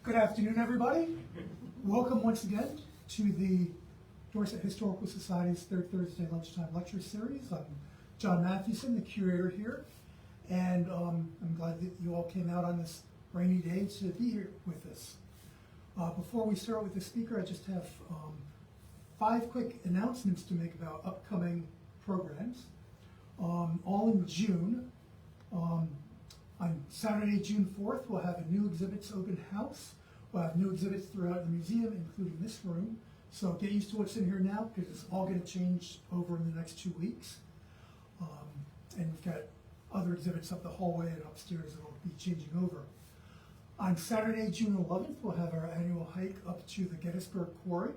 Good afternoon, everybody. Welcome once again to the Dorset Historical Society's third Thursday Lunchtime Lecture Series. I'm John Mathewson, the curator here, and I'm glad that you all came out on this rainy day to be here with us. Before we start with the speaker, I just have 5 quick announcements to make about upcoming programs. All in June. On Saturday, June 4th, we'll have a new exhibits open house. We'll have new exhibits throughout the museum, including this room. So get used to what's in here now, because it's all going to change over in the next 2 weeks. And we've got other exhibits up the hallway and upstairs that will be changing over. On Saturday, June 11th, we'll have our annual hike up to the Gettysburg Quarry,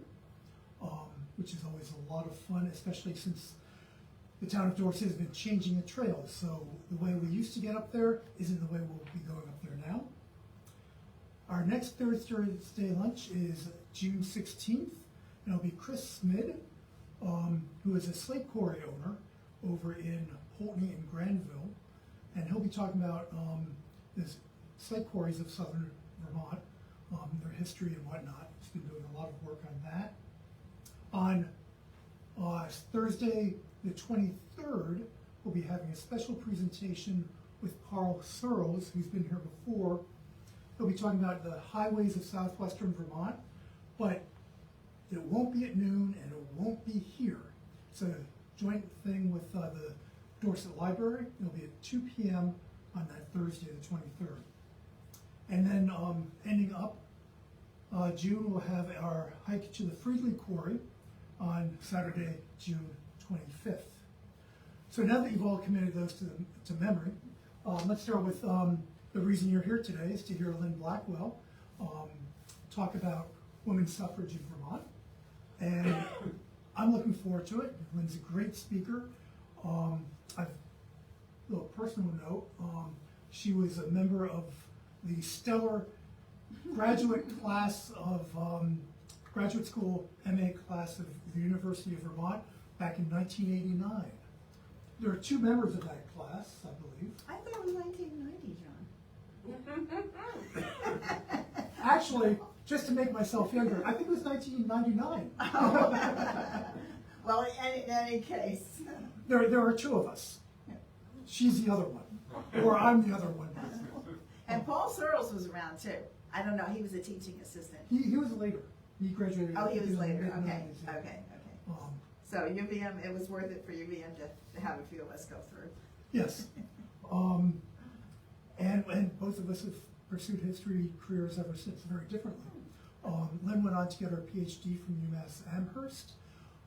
which is always a lot of fun, especially since the town of Dorset has been changing the trails, so the way we used to get up there isn't the way we'll be going up there now. Our next Thursday lunch is June 16th, and it'll be Chris Smid, who is a slate quarry owner over in Poultney and Granville, and he'll be talking about the slate quarries of southern Vermont, their history and whatnot. He's been doing a lot of work on that. On Thursday, the 23rd, we'll be having a special presentation with Carl Searles, who's been here before. He'll be talking about the highways of southwestern Vermont, but it won't be at noon and it won't be here. It's a joint thing with the Dorset Library. It'll be at 2 p.m. on that Thursday, the 23rd. And then ending up June, we'll have our hike to the Freedley Quarry on Saturday, June 25th. So now that you've all committed those to memory, let's start with the reason you're here today is to hear Lynn Blackwell talk about women's suffrage in Vermont. And I'm looking forward to it. Lynn's a great speaker. A little personal note, she was a member of the stellar graduate class of graduate school MA class of the University of Vermont back in 1989. There are 2 members of that class, I believe. I thought it was 1990, John. Actually, just to make myself younger, I think it was 1999. Well, in any case. There are 2 of us. She's the other one, or I'm the other one. And Paul Searles was around too. I don't know, he was a teaching assistant. He was later. He graduated. Oh, he was later, in the okay. 90s, yeah. So UVM, it was worth it for UVM to have a few of us go through. Yes. And both of us have pursued history careers ever since, very differently. Lynn went on to get her PhD from UMass Amherst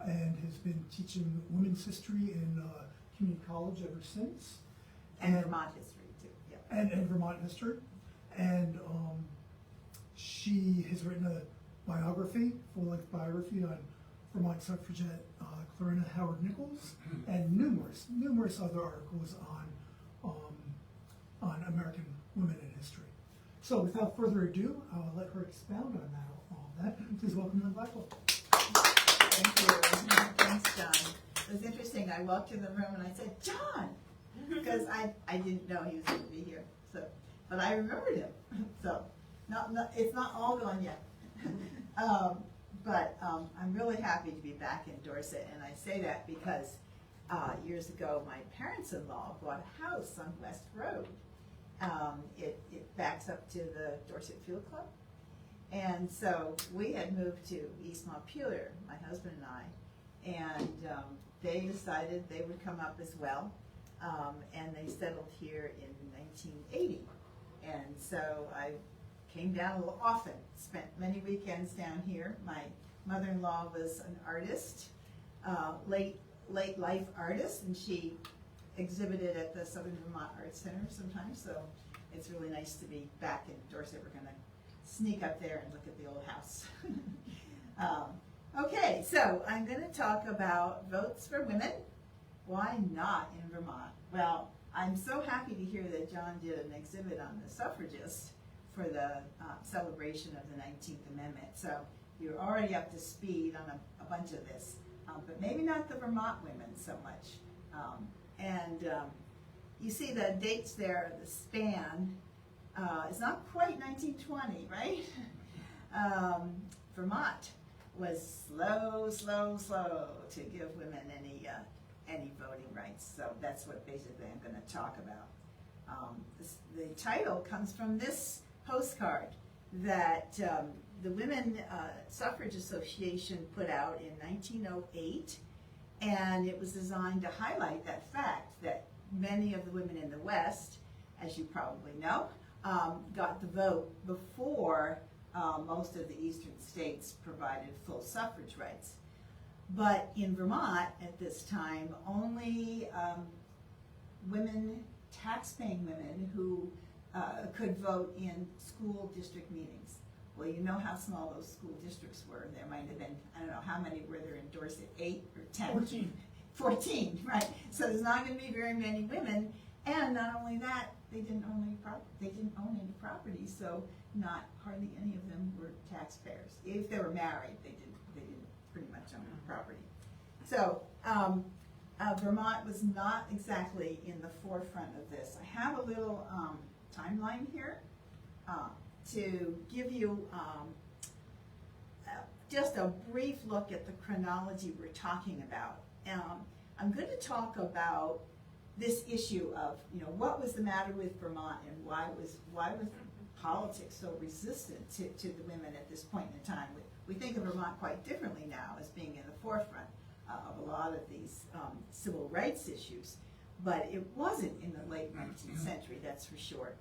and has been teaching women's history in community college ever since. And Vermont history too, yeah. And Vermont history. And she has written a biography, full-length biography on Vermont suffragette Clarina Howard Nichols, and numerous other articles on American women in history. So without further ado, I'll let her expound on that. Please welcome Lynn Blackwell. Thank you. Thanks, John. It was interesting. I walked in the room and I said, John, because I didn't know he was going to be here. So, but I remembered him. So, it's not all gone yet. But I'm really happy to be back in Dorset, and I say that because years ago my parents-in-law bought a house on West Road. It backs up to the Dorset Field Club, and so we had moved to East Montpelier, my husband and I, and they decided they would come up as well, and they settled here in 1980, and so I came down a little often, spent many weekends down here. My mother-in-law was an artist, late life artist, and she exhibited at the Southern Vermont Arts Center sometimes, so it's really nice to be back in Dorset. We're going to sneak up there and look at the old house. Okay, so I'm going to talk about votes for women. Why not in Vermont? Well, I'm so happy to hear that John did an exhibit on the suffragists for the celebration of the 19th Amendment. So you're already up to speed on a bunch of this, but maybe not the Vermont women so much. You see the dates there, the span it's not quite 1920, right? Vermont was slow to give women any voting rights. So that's what basically I'm going to talk about. The title comes from this postcard that the Women Suffrage Association put out in 1908, and it was designed to highlight that fact that many of the women in the West, as you probably know, got the vote before most of the eastern states provided full suffrage rights. But in Vermont at this time, only women, tax-paying women who could vote in school district meetings. Well, you know how small those school districts were. There might have been, I don't know, how many were there in Dorset, 8 or 10? 14. 14, right. So there's not going to be very many women. And not only that, they didn't own any property, so not hardly any of them were taxpayers. If they were married, they didn't pretty much own property. So Vermont was not exactly in the forefront of this. I have a little timeline here to give you just a brief look at the chronology we're talking about. I'm going to talk about this issue of, what was the matter with Vermont and why was politics so resistant to the women at this point in time. We think of Vermont quite differently now as being in the forefront of a lot of these civil rights issues, but it wasn't in the late 19th century, that's for sure.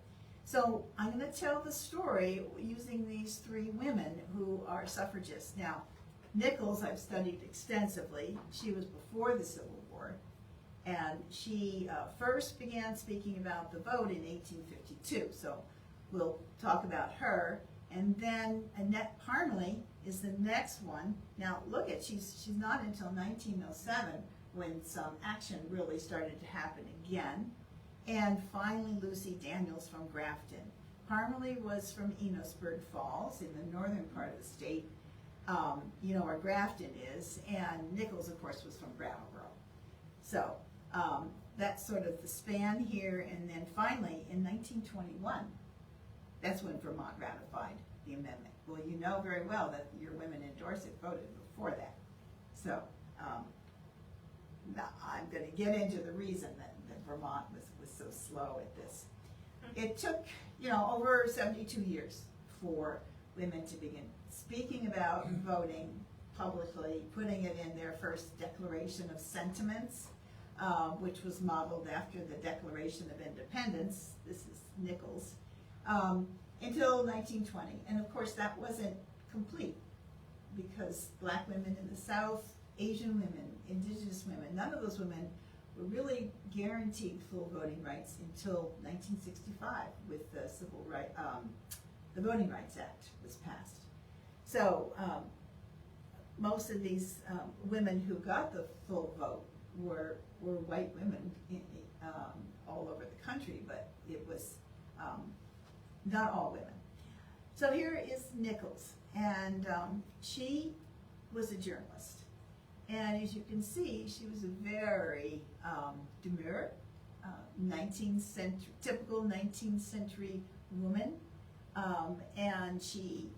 So I'm going to tell the story using these 3 women who are suffragists. Now, Nichols I've studied extensively. She was before the Civil War, and she first began speaking about the vote in 1852. So we'll talk about her. And then Annette Parmalee is the next one. Now look at, she's not until 1907 when some action really started to happen again. And finally Lucy Daniels from Grafton. Parmalee was from Enosburg Falls in the northern part of the state, where Grafton is, and Nichols, of course, was from Brattleboro. So that's sort of the span here, and then finally in 1921, that's when Vermont ratified the amendment. Well, you know very well that your women in Dorset voted before that. So now I'm going to get into the reason that Vermont was so slow at this. It took, over 72 years for women to begin speaking about voting publicly, putting it in their first Declaration of Sentiments, which was modeled after the Declaration of Independence. This is Nichols. Until 1920. And of course that wasn't complete because black women in the South, Asian women, indigenous women, none of those women were really guaranteed full voting rights until 1965 with the the Voting Rights Act was passed. So most of these women who got the full vote were white women all over the country, but it was not all women. So here is Nichols, and she was a journalist. And as you can see, she was a very demure, typical 19th century woman, and she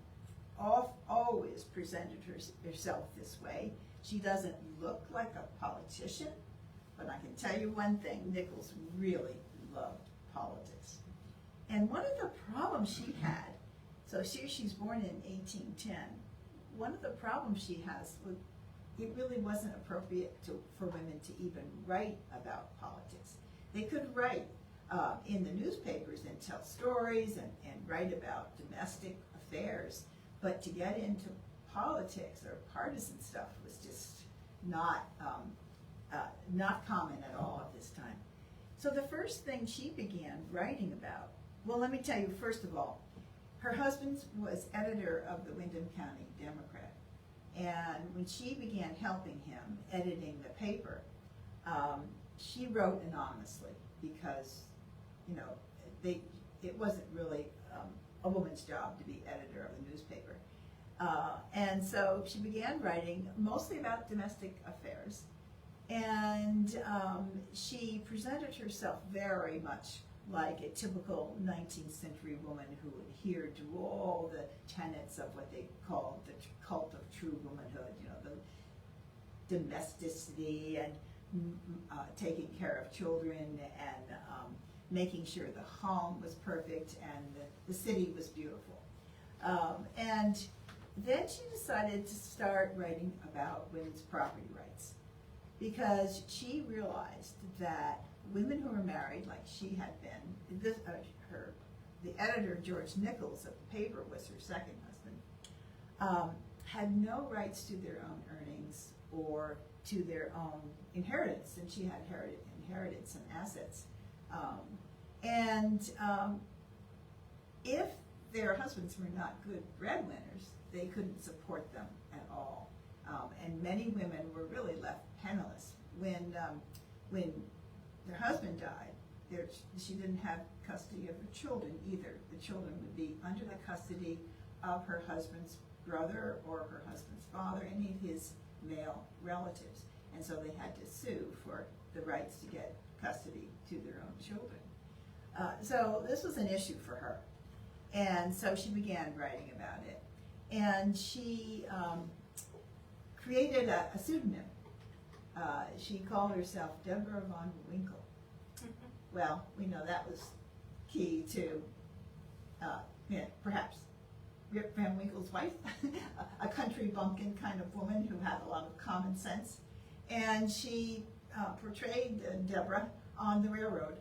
always presented herself this way. She doesn't look like a politician, but I can tell you one thing, Nichols really loved politics. And one of the problems she had, so she's born in 1810, one of the problems she has was it really wasn't appropriate for women to even write about politics. They could write in the newspapers and tell stories and write about domestic affairs, but to get into politics or partisan stuff was just not common at all at this time. So the first thing she began writing about, well, let me tell you, first of all, her husband was editor of the Windham County Democrat. And when she began helping him editing the paper, she wrote anonymously because, it wasn't really a woman's job to be editor of a newspaper. And so she began writing mostly about domestic affairs. And she presented herself very much like a typical 19th century woman who adhered to all the tenets of what they called the cult of true womanhood, you know, the domesticity and taking care of children and making sure the home was perfect and the city was beautiful. And then she decided to start writing about women's property rights because she realized that women who were married, like she had been, the editor, George Nichols of the paper, was her second husband, had no rights to their own earnings or to their own inheritance, and she had inheritance and assets. If their husbands were not good breadwinners, they couldn't support them at all. And many women were really left penniless. When their husband died, she didn't have custody of her children either. The children would be under the custody of her husband's brother or her husband's father, any of his male relatives. And so they had to sue for the rights to get custody to their own children. So this was an issue for her. And so she began writing about it. And she created a pseudonym. She called herself Deborah von Winkle. Well, we know that was key to perhaps Rip Van Winkle's wife, a country bumpkin kind of woman who had a lot of common sense. And she portrayed Deborah on the railroad,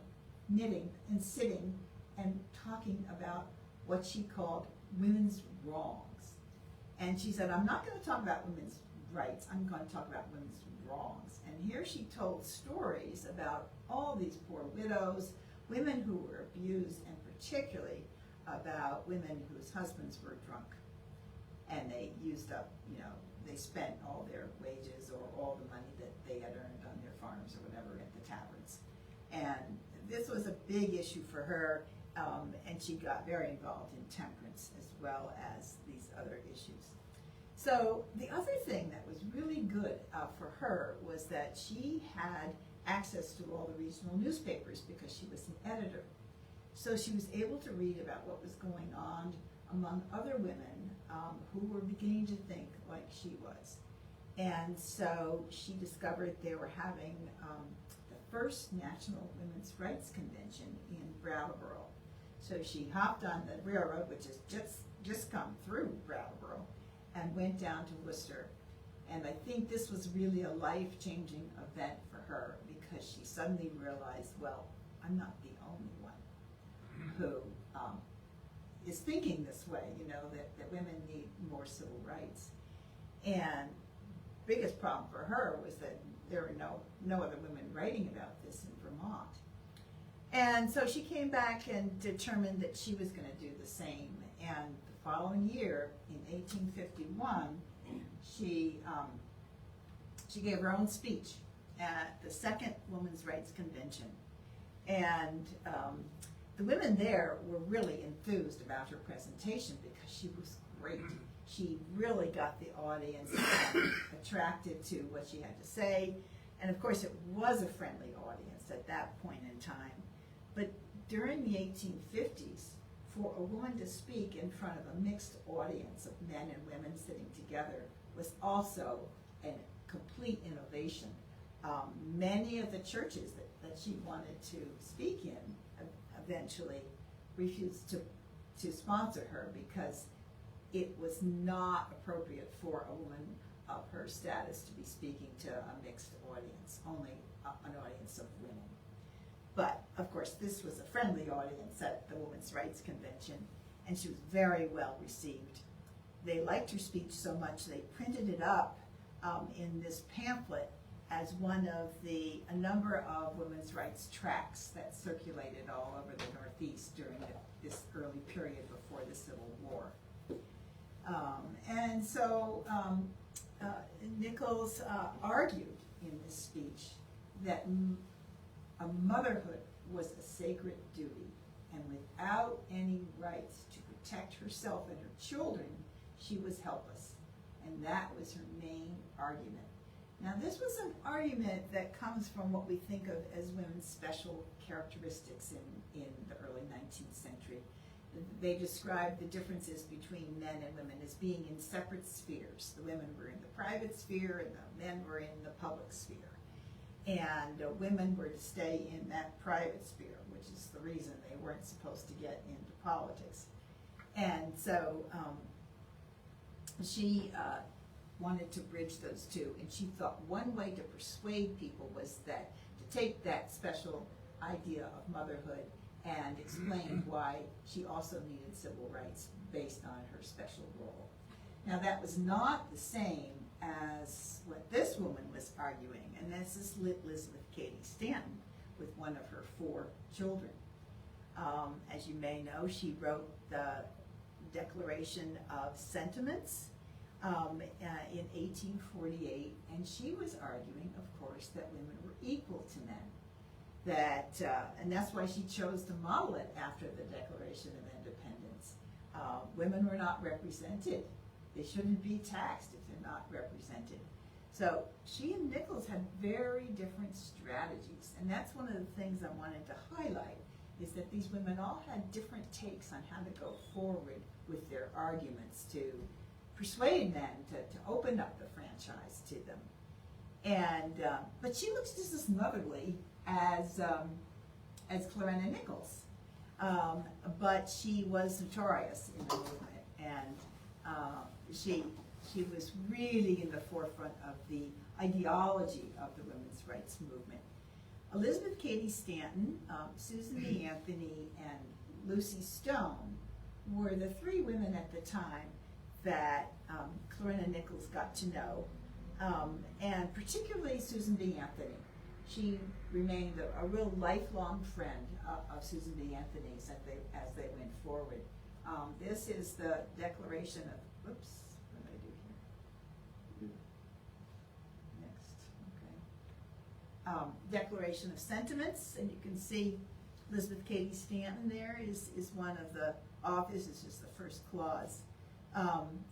knitting and sitting and talking about what she called women's wrongs. And she said, I'm not going to talk about women's rights, I'm going to talk about women's wrongs. And here she told stories about all these poor widows, women who were abused, and particularly about women whose husbands were drunk. And they used up, they spent all their wages or all the money that they had earned on their farms or whatever at the taverns. And this was a big issue for her, and she got very involved in temperance as well as these other issues. So the other thing that was really good for her was that she had access to all the regional newspapers because she was an editor. So she was able to read about what was going on among other women who were beginning to think like she was. And so she discovered they were having the first National Women's Rights Convention in Brattleboro. So she hopped on the railroad, which has just come through Brattleboro, and went down to Worcester. And I think this was really a life-changing event for her because she suddenly realized, well, I'm not the only one who is thinking this way, that women need more civil rights. And biggest problem for her was that there were no other women writing about this in Vermont. And so she came back and determined that she was going to do the same. And the following year, in 1851, she gave her own speech at the Second Women's Rights Convention. And the women there were really enthused about her presentation because she was great. She really got the audience attracted to what she had to say. And of course, it was a friendly audience at that point in time. But during the 1850s, for a woman to speak in front of a mixed audience of men and women sitting together was also a complete innovation. Many of the churches that she wanted to speak in eventually refused to sponsor her because it was not appropriate for a woman of her status to be speaking to a mixed audience, only an audience of women. But, of course, this was a friendly audience at the Women's Rights Convention, and she was very well received. They liked her speech so much they printed it up in this pamphlet as one of a number of women's rights tracts that circulated all over the Northeast during this early period before the Civil War. And so Nichols argued in this speech that a motherhood was a sacred duty, and without any rights to protect herself and her children, she was helpless. And that was her main argument. Now, this was an argument that comes from what we think of as women's special characteristics in the early 19th century. They described the differences between men and women as being in separate spheres. The women were in the private sphere and the men were in the public sphere. And women were to stay in that private sphere, which is the reason they weren't supposed to get into politics. And so she wanted to bridge those two, and she thought one way to persuade people was that to take that special idea of motherhood and explain why she also needed civil rights based on her special role. Now that was not the same as what this woman was arguing, and this is Elizabeth Cady Stanton with one of her 4 children. As you may know, she wrote the Declaration of Sentiments in 1848, and she was arguing, of course, that women were equal to men. That, and that's why she chose to model it after the Declaration of Independence. Women were not represented. They shouldn't be taxed if they're not represented. So she and Nichols had very different strategies, and that's one of the things I wanted to highlight, is that these women all had different takes on how to go forward with their arguments to persuade men to open up the franchise to them. And but she looks just as motherly as Clarina Nichols, but she was notorious in the movement, and she was really in the forefront of the ideology of the women's rights movement. Elizabeth Cady Stanton, Susan B. Anthony, and Lucy Stone were the 3 women at the time that Clarina Nichols got to know, and particularly Susan B. Anthony. She remained a real lifelong friend of Susan B. Anthony's as they went forward. This is the Declaration of, oops, what did I do here? Next, okay. Declaration of Sentiments, and you can see Elizabeth Cady Stanton there is one of the authors. It's just the first clause.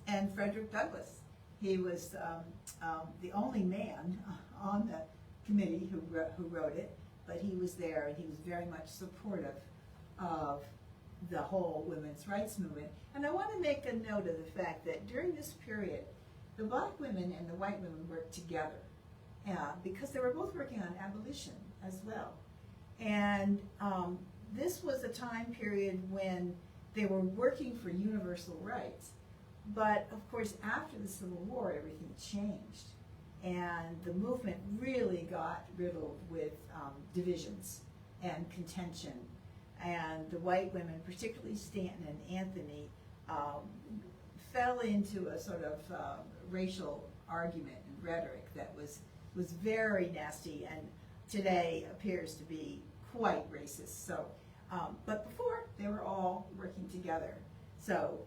And Frederick Douglass. He was the only man on the committee who wrote it, but he was there, and he was very much supportive of the whole women's rights movement. And I want to make a note of the fact that during this period, the black women and the white women worked together because they were both working on abolition as well. And this was a time period when they were working for universal rights. But of course, after the Civil War, everything changed. And the movement really got riddled with divisions and contention. And the white women, particularly Stanton and Anthony, fell into a sort of racial argument and rhetoric that was very nasty, and today appears to be quite racist. So, but before, they were all working together. So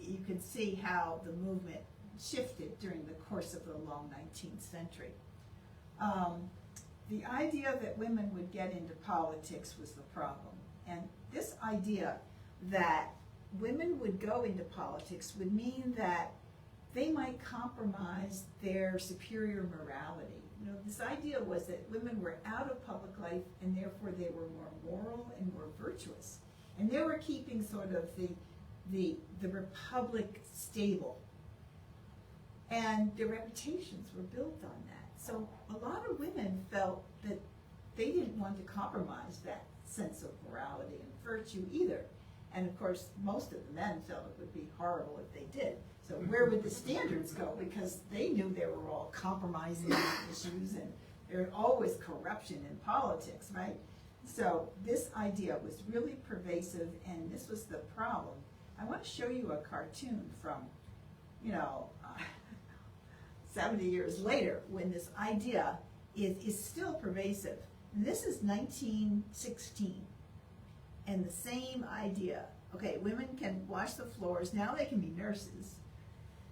you can see how the movement shifted during the course of the long 19th century. The idea that women would get into politics was the problem. And this idea that women would go into politics would mean that they might compromise their superior morality. You know, this idea was that women were out of public life, and therefore they were more moral and more virtuous. And they were keeping sort of the republic stable. And their reputations were built on that. So a lot of women felt that they didn't want to compromise that sense of morality and virtue either. And of course, most of the men felt it would be horrible if they did. So where would the standards go? Because they knew they were all compromising issues, and there's always corruption in politics, right? So this idea was really pervasive, and this was the problem. I want to show you a cartoon from, 70 years later, when this idea is still pervasive. And this is 1916, and the same idea. Okay, women can wash the floors. Now they can be nurses.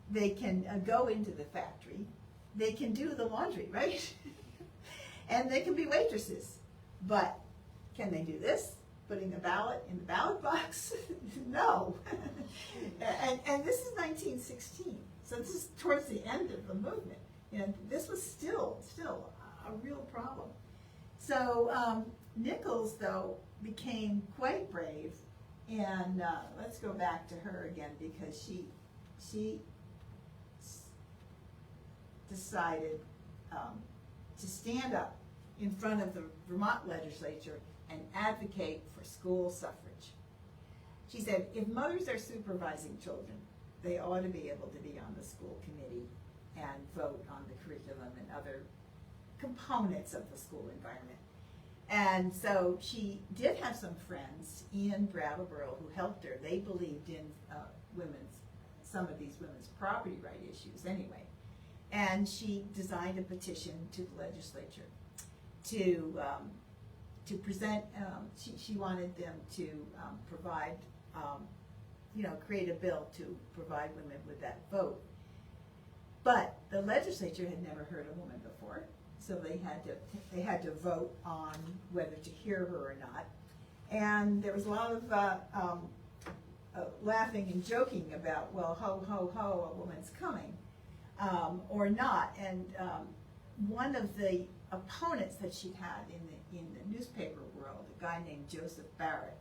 They can go into the factory. They can do the laundry, right? And they can be waitresses. But can they do this? Putting the ballot in the ballot box? No. And this is 1916. So this is towards the end of the movement. And this was still a real problem. So Nichols, though, became quite brave, and let's go back to her again, because she decided to stand up in front of the Vermont legislature and advocate for school suffrage. She said, if mothers are supervising children, they ought to be able to be on the school committee and vote on the curriculum and other components of the school environment. And so she did have some friends in Brattleboro who helped her. They believed in some of these women's property right issues anyway. And she designed a petition to the legislature to present, she wanted them to provide, create a bill to provide women with that vote. But the legislature had never heard a woman before, so they had to vote on whether to hear her or not. And there was a lot of laughing and joking about, well, ho, ho, ho, a woman's coming, or not. And one of the opponents that she had in the newspaper world, a guy named Joseph Barrett,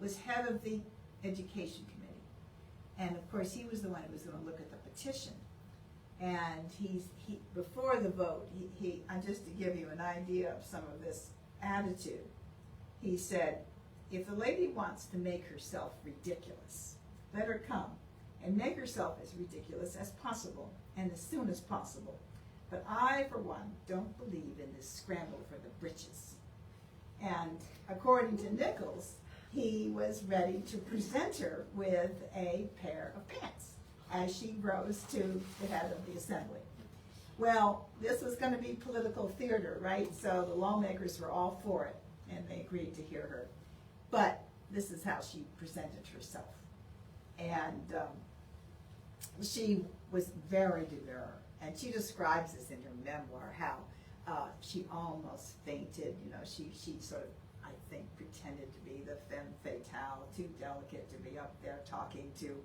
was head of the education committee. And of course, he was the one who was going to look at the petition. And before the vote, just to give you an idea of some of this attitude, he said, if the lady wants to make herself ridiculous, let her come and make herself as ridiculous as possible and as soon as possible. But I, for one, don't believe in this scramble for the breeches. And according to Nichols, he was ready to present her with a pair of pants as she rose to the head of the assembly. Well, this was going to be political theater, right? So the lawmakers were all for it, and they agreed to hear her. But this is how she presented herself. And she was very demure. And she describes this in her memoir, how she almost fainted. She sort of, I think, pretended to be the femme fatale, too delicate to be up there talking to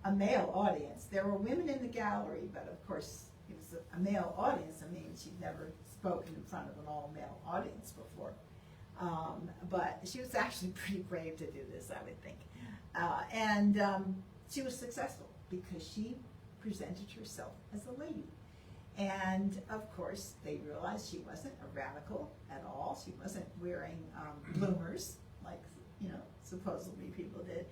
a male audience. There were women in the gallery, but of course it was a male audience. I mean, she'd never spoken in front of an all-male audience before. But she was actually pretty brave to do this, I would think. And she was successful because she presented herself as a lady. And of course, they realized she wasn't a radical at all. She wasn't wearing bloomers like, supposedly people did.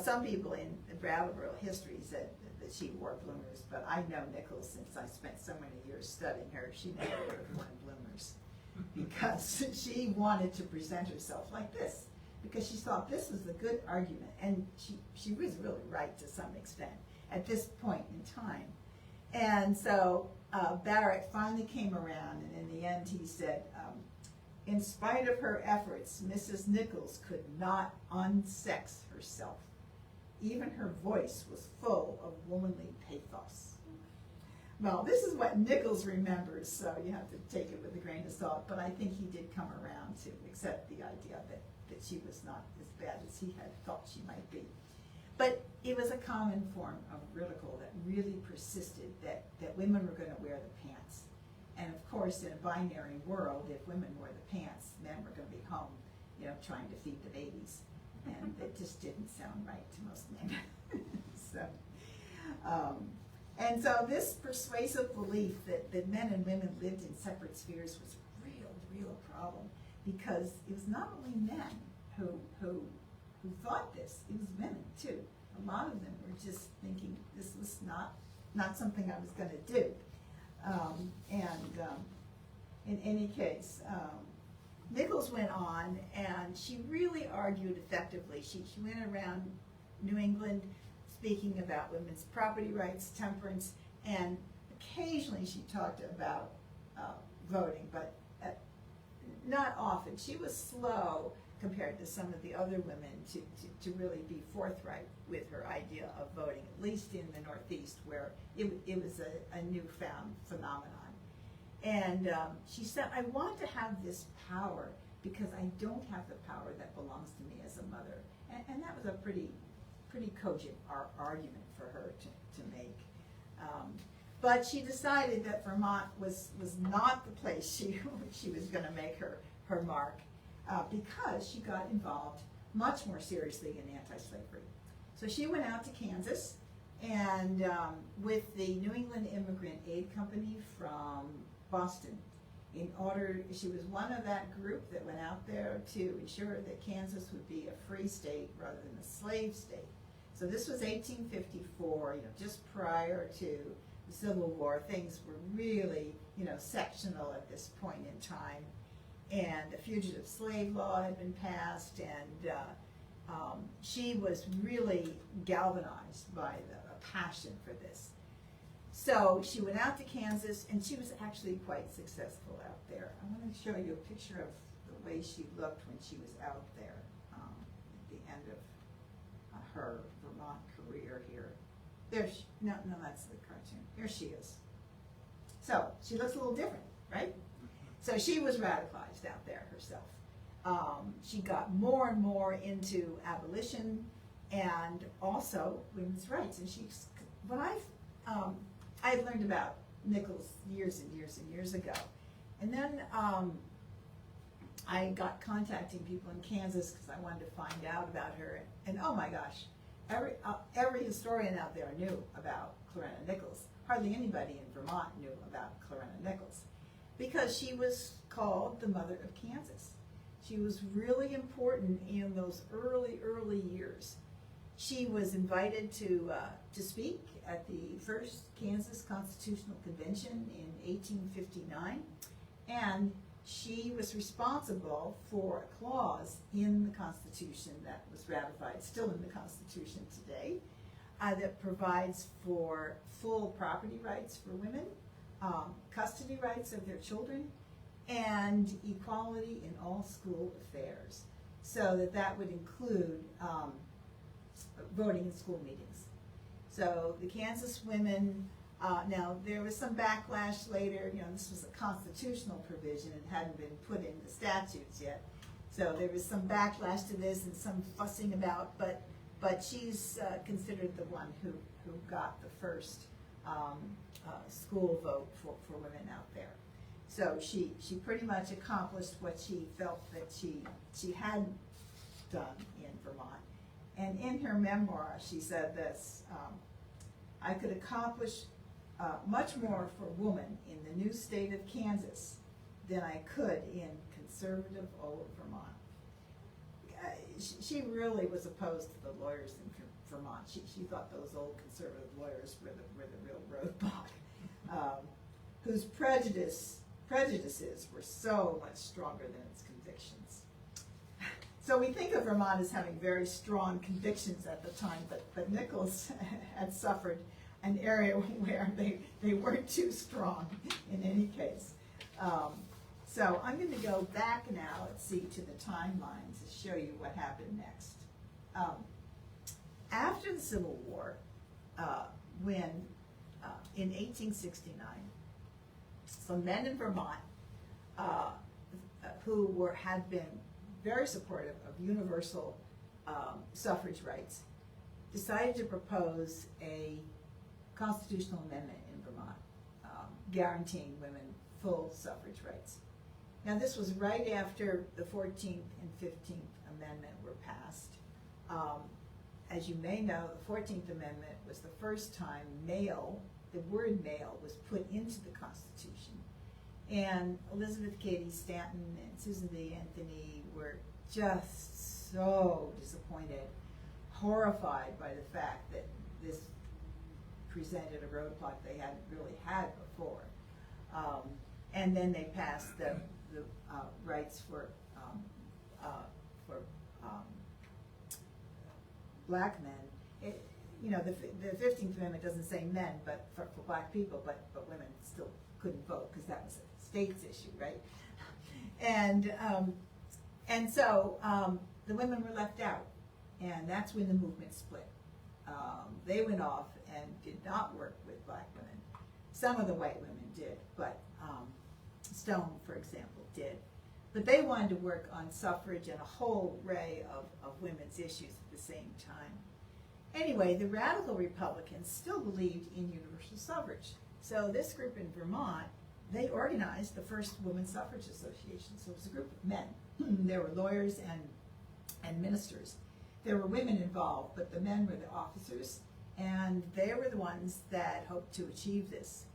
Some people in Brattleboro history said that she wore bloomers, but I know Nichols, since I spent so many years studying her, she never would have worn bloomers because she wanted to present herself like this, because she thought this was a good argument, and she was really right to some extent at this point in time. And so Barrett finally came around, and in the end he said, in spite of her efforts, Mrs. Nichols could not unsex herself. Even her voice was full of womanly pathos. Well, this is what Nichols remembers, so you have to take it with a grain of salt, but I think he did come around to accept the idea that she was not as bad as he had thought she might be. But it was a common form of ridicule that really persisted, that women were going to wear the pants. And of course, in a binary world, if women wore the pants, men were going to be home, trying to feed the babies. And it just didn't sound right to most men. And so this persuasive belief that men and women lived in separate spheres was a real problem, because it was not only men who thought this, it was women too. A lot of them were just thinking this was not something I was going to do. In any case, Nichols went on, and she really argued effectively. She went around New England speaking about women's property rights, temperance, and occasionally she talked about voting, but not often. She was slow compared to some of the other women to really be forthright with her idea of voting, at least in the Northeast, where it was a newfound phenomenon. And she said, I want to have this power because I don't have the power that belongs to me as a mother. And that was a pretty cogent argument for her to make. But she decided that Vermont was not the place she was going to make her mark. because she got involved much more seriously in anti-slavery. So she went out to Kansas, and with the New England Immigrant Aid Company from Boston, she was one of that group that went out there to ensure that Kansas would be a free state rather than a slave state. So this was 1854, just prior to the Civil War. Things were really, sectional at this point in time. And the fugitive slave law had been passed, and she was really galvanized by a passion for this. So she went out to Kansas, and she was actually quite successful out there. I want to show you a picture of the way she looked when she was out there at the end of her Vermont career here. No, that's the cartoon. Here she is. So she looks a little different, right? So she was radicalized out there herself. She got more and more into abolition and also women's rights. And what I had learned about Nichols years and years and years ago. And then I got contacting people in Kansas because I wanted to find out about her. And oh my gosh, every historian out there knew about Clarena Nichols. Hardly anybody in Vermont knew about Clarena Nichols, because she was called the mother of Kansas. She was really important in those early years. She was invited to speak at the first Kansas Constitutional Convention in 1859, and she was responsible for a clause in the Constitution that was ratified, still in the Constitution today, that provides for full property rights for women, custody rights of their children, and equality in all school affairs. So that would include voting in school meetings. So the Kansas women, now there was some backlash later, this was a constitutional provision, it hadn't been put in the statutes yet. So there was some backlash to this and some fussing about, but she's considered the one who got the first school vote for women out there. So she pretty much accomplished what she felt that she had done in Vermont. And in her memoir, she said this, I could accomplish much more for a woman in the new state of Kansas than I could in conservative old Vermont. She really was opposed to the lawyers in Vermont. She thought those old conservative lawyers were the real roadblock, whose prejudices were so much stronger than its convictions. So we think of Vermont as having very strong convictions at the time, but Nichols had suffered an area where they weren't too strong in any case. So I'm going to go back now, let's see, to the timeline to show you what happened next. After the Civil War, when in 1869, some men in Vermont who had been very supportive of universal suffrage rights decided to propose a constitutional amendment in Vermont guaranteeing women full suffrage rights. Now this was right after the 14th and 15th Amendment were passed. As you may know, the 14th Amendment was the first time the word male was put into the Constitution. And Elizabeth Cady Stanton and Susan B. Anthony were just so disappointed, horrified by the fact that this presented a roadblock they hadn't really had before. And then they passed the rights for black men. The 15th Amendment doesn't say men, but for black people, but women still couldn't vote because that was a state's issue, right? And so the women were left out, and that's when the movement split. They went off and did not work with black women. Some of the white women did, but Stone, for example, did. But they wanted to work on suffrage and a whole array of women's issues at the same time. Anyway, the radical Republicans still believed in universal suffrage. So this group in Vermont, they organized the first Women's Suffrage Association. So it was a group of men there were lawyers and ministers. There were women involved, but the men were the officers, and they were the ones that hoped to achieve this.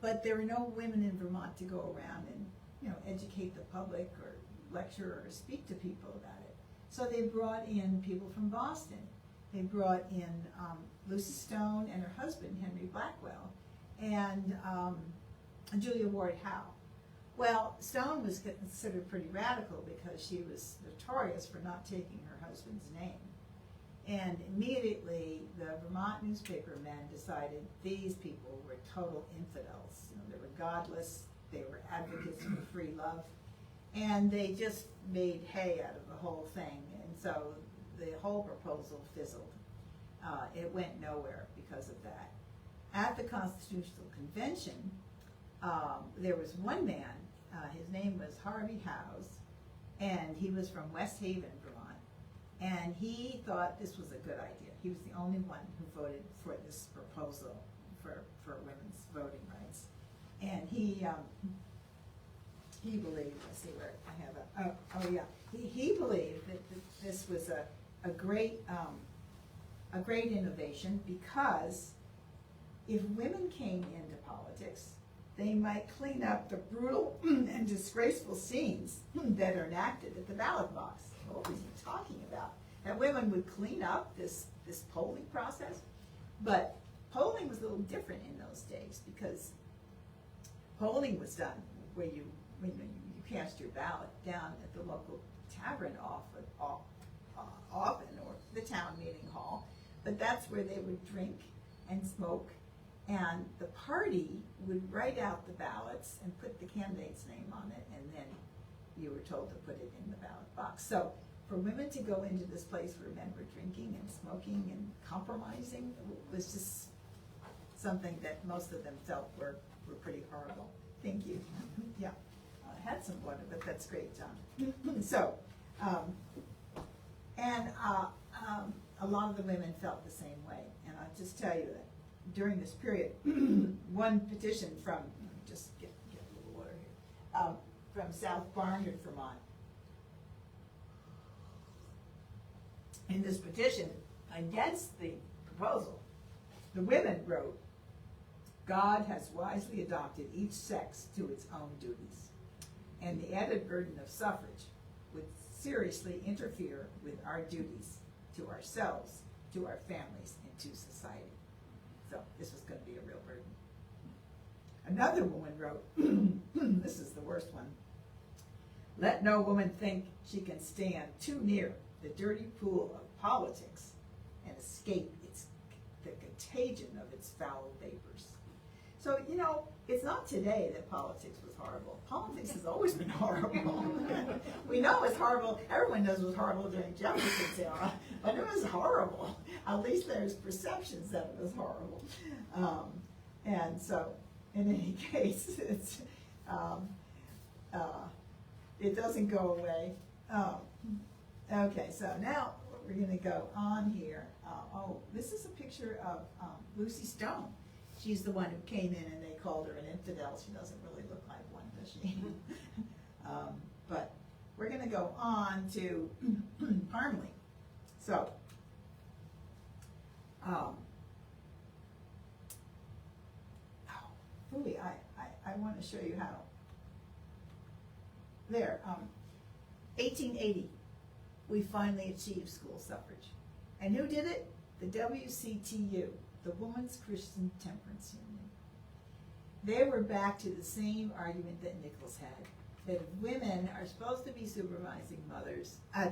But there were no women in Vermont to go around and, educate the public or lecture or speak to people about it. So they brought in people from Boston. They brought in Lucy Stone and her husband, Henry Blackwell, and Julia Ward Howe. Well, Stone was considered pretty radical because she was notorious for not taking her husband's name. And immediately, the Vermont newspaper men decided these people were total infidels. They were godless, they were advocates for free love, and they just made hay out of the whole thing. And so the whole proposal fizzled. It went nowhere because of that. At the Constitutional Convention, there was one man, his name was Harvey Howes, and he was from West Haven, Vermont, and he thought this was a good idea. He was the only one who voted for this proposal for women's voting rights. And he believed, let's see where I have he believed that this was a great innovation, because if women came into politics, they might clean up the brutal and disgraceful scenes that are enacted at the ballot box. What was he talking about? That women would clean up this polling process? But polling was a little different in those days, because polling was done where you cast your ballot down at the local tavern often, or the town meeting hall. But that's where they would drink and smoke, and the party would write out the ballots and put the candidate's name on it, and then you were told to put it in the ballot box. So for women to go into this place where men were drinking and smoking and compromising was just something that most of them felt were pretty horrible. Thank you. Yeah, I had some water, but that's great, John. So, a lot of the women felt the same way, and I'll just tell you that during this period, one petition from, just get a little water here, from South Barnard, Vermont. In this petition against the proposal, the women wrote, "God has wisely adopted each sex to its own duties, and the added burden of suffrage would seriously interfere with our duties to ourselves, to our families, and to society." So this was going to be a real burden. Another woman wrote, this is the worst one, "Let no woman think she can stand too near the dirty pool of politics and escape the contagion of its foul vapors." So, it's not today that politics was horrible. Politics has always been horrible. We know it's horrible. Everyone knows it was horrible during Jefferson's era, but it was horrible. At least there's perceptions that it was horrible. And so, in any case, it doesn't go away. Okay, so now we're going to go on here. This is a picture of Lucy Stone. She's the one who came in and they called her an infidel. She doesn't really look like one, does she? But we're going to go on to Parmley. So, I want to show you how. There, 1880, we finally achieved school suffrage. And who did it? The WCTU, the Women's Christian Temperance Union. They were back to the same argument that Nichols had, that if women are supposed to be supervising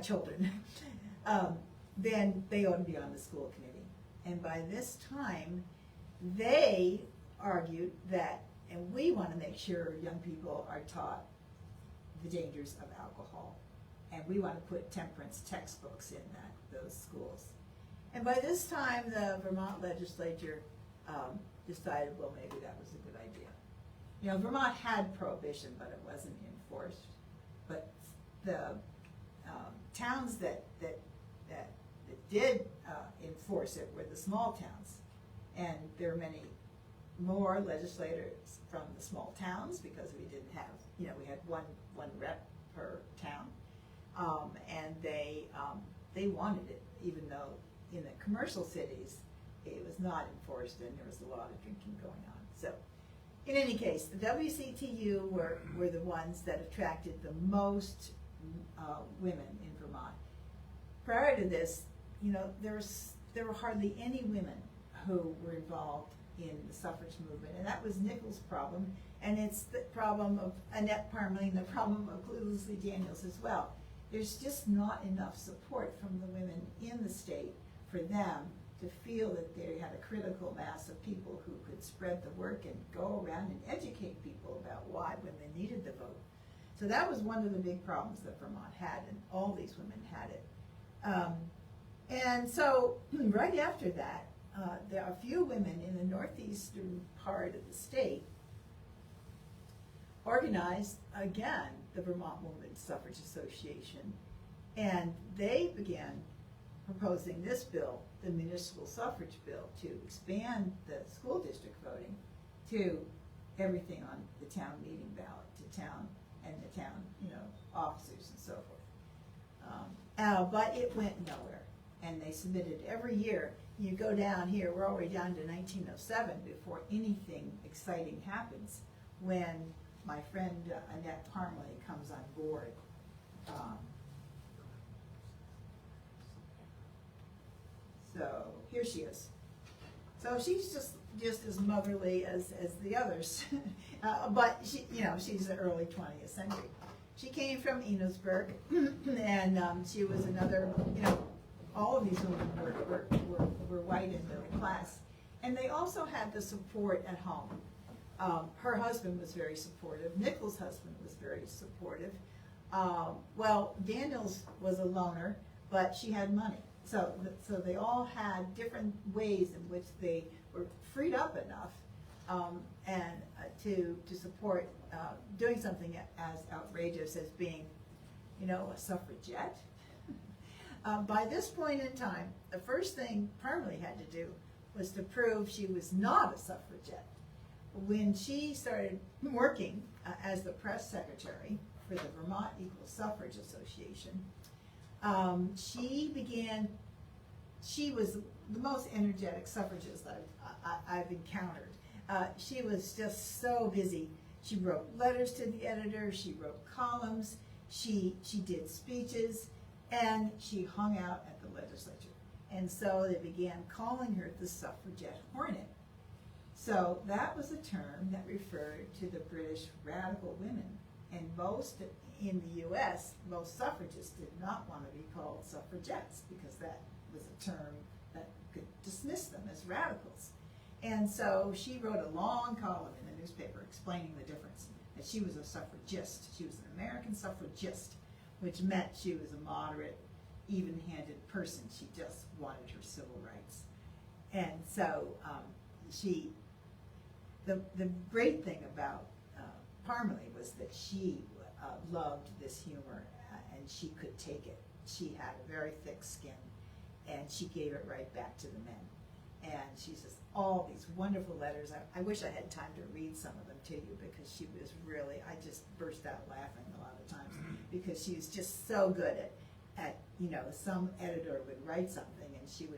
children, then they ought to be on the school committee. And by this time, they argued that, and we want to make sure young people are taught the dangers of alcohol, and we want to put temperance textbooks in those schools. And by this time, the Vermont legislature decided, well, maybe that was a good idea. Vermont had prohibition, but it wasn't enforced. But the towns that did enforce it were the small towns. And there are many more legislators from the small towns, because we didn't have, we had one rep per town. and they wanted it, even though in the commercial cities it was not enforced and there was a lot of drinking going on. So, in any case, the WCTU were the ones that attracted the most women in Vermont. Prior to this, there were hardly any women who were involved in the suffrage movement, and that was Nichols' problem, and it's the problem of Annette Parmalee and the problem of Leslie Daniels as well. There's just not enough support from the women in the state for them to feel that they had a critical mass of people who could spread the work and go around and educate people about why women needed the vote. So that was one of the big problems that Vermont had, and all these women had it. And so right after that, there are a few women in the northeastern part of the state organized, again, the Vermont Women's Suffrage Association, and they began proposing this bill, the municipal suffrage bill, to expand the school district voting to everything on the town meeting ballot, to town and the town, officers and so forth. But it went nowhere, and they submitted every year. You go down here, we're already down to 1907 before anything exciting happens, when my friend Annette Parmalee comes on board. So here she is. So she's just as motherly as the others, but she's the early 20th century. She came from Enosburg, and she was another. All of these women were white and middle class, and they also had the support at home. Her husband was very supportive. Nichols' husband was very supportive. Well, Daniels was a loner, but she had money. So they all had different ways in which they were freed up enough and to support doing something as outrageous as being, a suffragette. By this point in time, the first thing Parmalee had to do was to prove she was not a suffragette. When she started working as the press secretary for the Vermont Equal Suffrage Association, she was the most energetic suffragist I've encountered. She was just so busy. She wrote letters to the editor, she wrote columns, she did speeches, and she hung out at the legislature. And so they began calling her the suffragette hornet. So that was a term that referred to the British radical women. And most in the US, most suffragists did not want to be called suffragettes because that was a term that could dismiss them as radicals. And so she wrote a long column in the newspaper explaining the difference, that she was a suffragist. She was an American suffragist, which meant she was a moderate, even-handed person. She just wanted her civil rights. And so the great thing about Parmalee was that she loved this humor, and she could take it. She had a very thick skin, and she gave it right back to the men. And she says all these wonderful letters. I wish I had time to read some of them to you, because she was really, I just burst out laughing a lot of times, because she was just so good at some editor would write something and she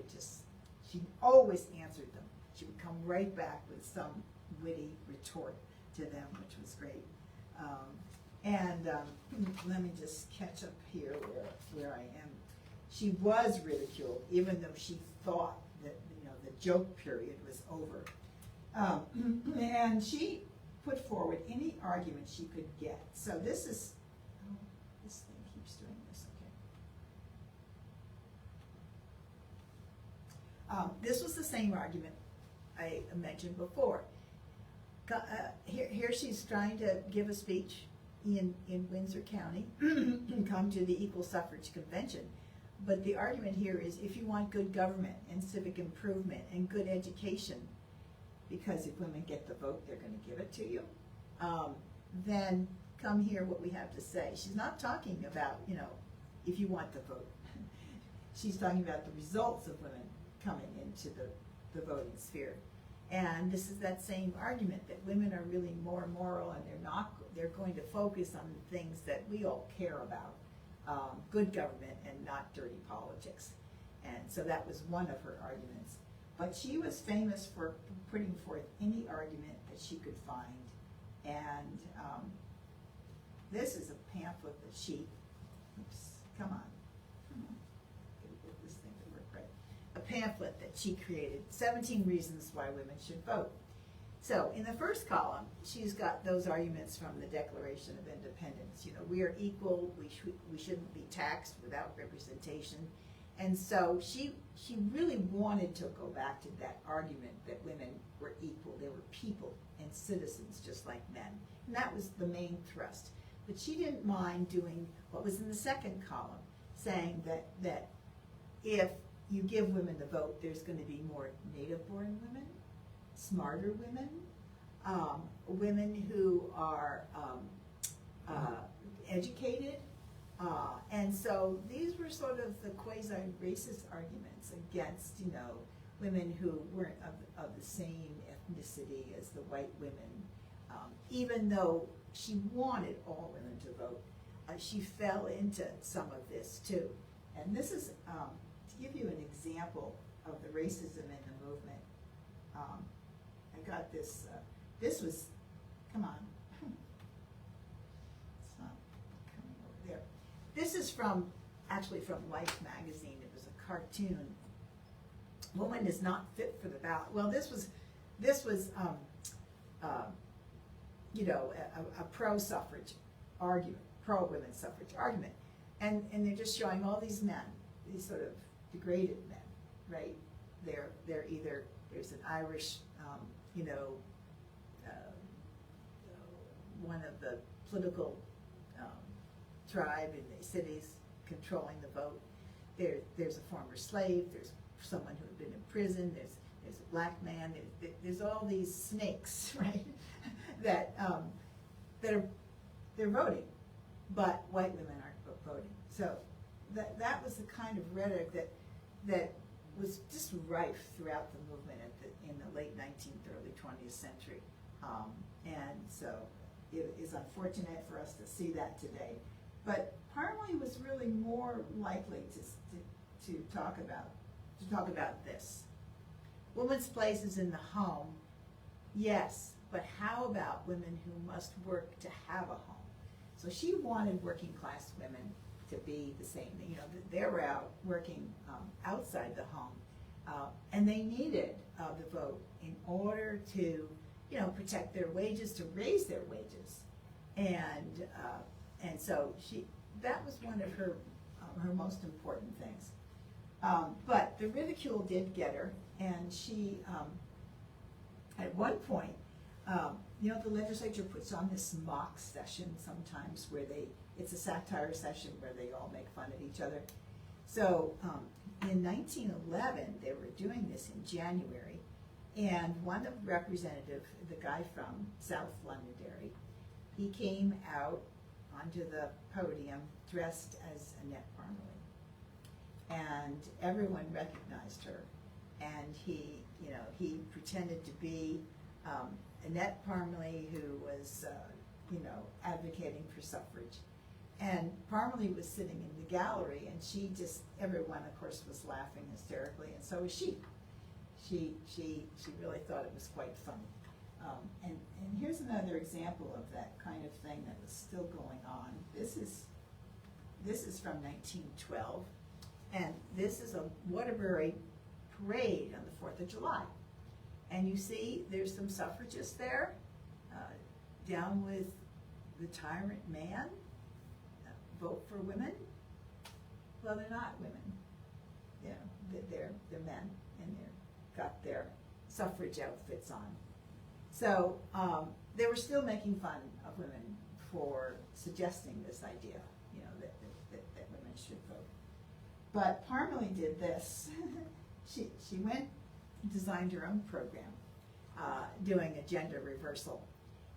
always answered them. She would come right back with some witty retort to them, which was great. Let me just catch up here where I am. She was ridiculed, even though she thought that the joke period was over. And she put forward any argument she could get. So this is, this thing keeps doing this, okay. This was the same argument I mentioned before. Here she's trying to give a speech in Windsor County, come to the Equal Suffrage Convention. But the argument here is, if you want good government and civic improvement and good education, because if women get the vote, they're going to give it to you, then come hear what we have to say. She's not talking about, if you want the vote. She's talking about the results of women coming into the voting sphere. And this is that same argument that women are really more moral, and they're going to focus on the things that we all care about, good government and not dirty politics. And so that was one of her arguments. But she was famous for putting forth any argument that she could find. And this is a pamphlet that she, oops, come on. Get this thing to work right. A pamphlet that she created, 17 Reasons Why Women Should Vote. So in the first column, she's got those arguments from the Declaration of Independence. You know, we are equal, we shouldn't be taxed without representation. And so she really wanted to go back to that argument that women were equal. They were people and citizens just like men. And that was the main thrust. But she didn't mind doing what was in the second column, saying that if you give women the vote, there's going to be more native-born women, smarter women, women who are educated. And so these were sort of the quasi-racist arguments against, you know, women who weren't of the same ethnicity as the white women. Even though she wanted all women to vote, she fell into some of this too. And this is, to give you an example of the racism in the movement, I got this, this was, come on. It's not coming over there. This is actually from Life magazine. It was a cartoon. Woman is not fit for the ballot. Well, this was you know, a pro-suffrage argument, pro-women's suffrage argument. And they're just showing all these men, these sort of degraded men, right? They're either, there's an Irish, you know, one of the political tribe in the cities controlling the vote. There's a former slave, there's someone who had been in prison, there's a black man, there's all these snakes, right? that they're voting, but white women aren't voting. So that was the kind of rhetoric that was just rife throughout the movement in the late 19th, early 20th century. And so it is unfortunate for us to see that today. But Parmalee was really more likely to talk about this. Woman's place is in the home, yes, but how about women who must work to have a home? So she wanted working class women to be the same. You know, they were out working outside the home, and they needed the vote in order to, you know, protect their wages, to raise their wages, and so that was one of her most important things. But the ridicule did get her, and she, at one point, you know, the legislature puts on this mock session sometimes where it's a satire session where they all make fun of each other. So in 1911, they were doing this in January, and one of the representatives, the guy from South Londonderry, he came out onto the podium dressed as Annette Parmalee. And everyone recognized her. And he pretended to be Annette Parmalee, who was, you know, advocating for suffrage. And Parmalee was sitting in the gallery, and everyone, of course, was laughing hysterically, and so was she. She really thought it was quite funny. And here's another example of that kind of thing that was still going on. This is from 1912, and this is a Waterbury parade on the 4th of July. And you see there's some suffragists there, down with the tyrant man, vote for women. Well, they're not women. You know, they're men, and they've got their suffrage outfits on. So they were still making fun of women for suggesting this idea, you know, that women should vote. But Parmalee did this. She went and designed her own program, doing a gender reversal.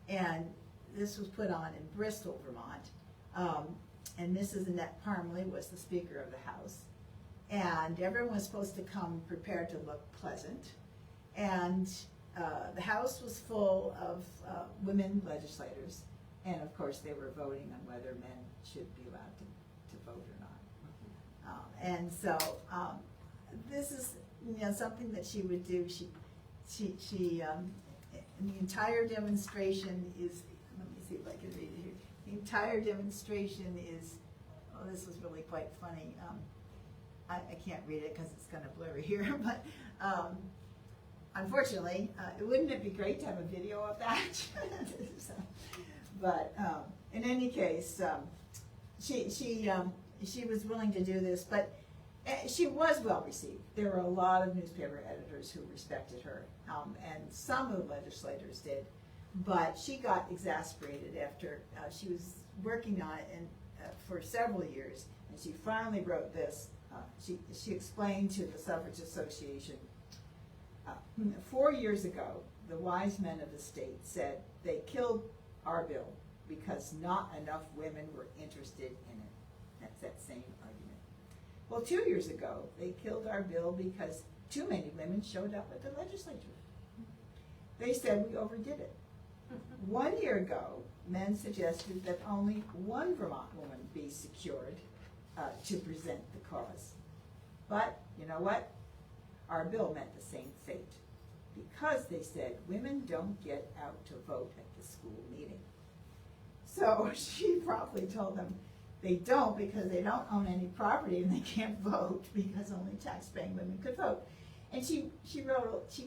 And this was put on in Bristol, Vermont. And Mrs. Annette Parmalee was the Speaker of the House. And everyone was supposed to come prepared to look pleasant. And the House was full of women legislators. And of course they were voting on whether men should be allowed to vote And so this is, you know, something that she would do. And the entire demonstration is, let me see if I can read it here. The entire demonstration is, oh, this was really quite funny. I can't read it because it's kind of blurry here, but unfortunately, wouldn't it be great to have a video of that? So, but in any case, she was willing to do this, but she was well received. There were a lot of newspaper editors who respected her, and some of the legislators did. But she got exasperated after she was working on it for several years, and she finally wrote this. She explained to the Suffrage Association, 4 years ago, the wise men of the state said they killed our bill because not enough women were interested in it. That's that same argument. Well, 2 years ago, they killed our bill because too many women showed up at the legislature. They said we overdid it. 1 year ago, men suggested that only one Vermont woman be secured to present the cause. But, you know what? Our bill met the same fate because they said women don't get out to vote at the school meeting. So she promptly told them they don't because they don't own any property and they can't vote because only tax-paying women could vote. And she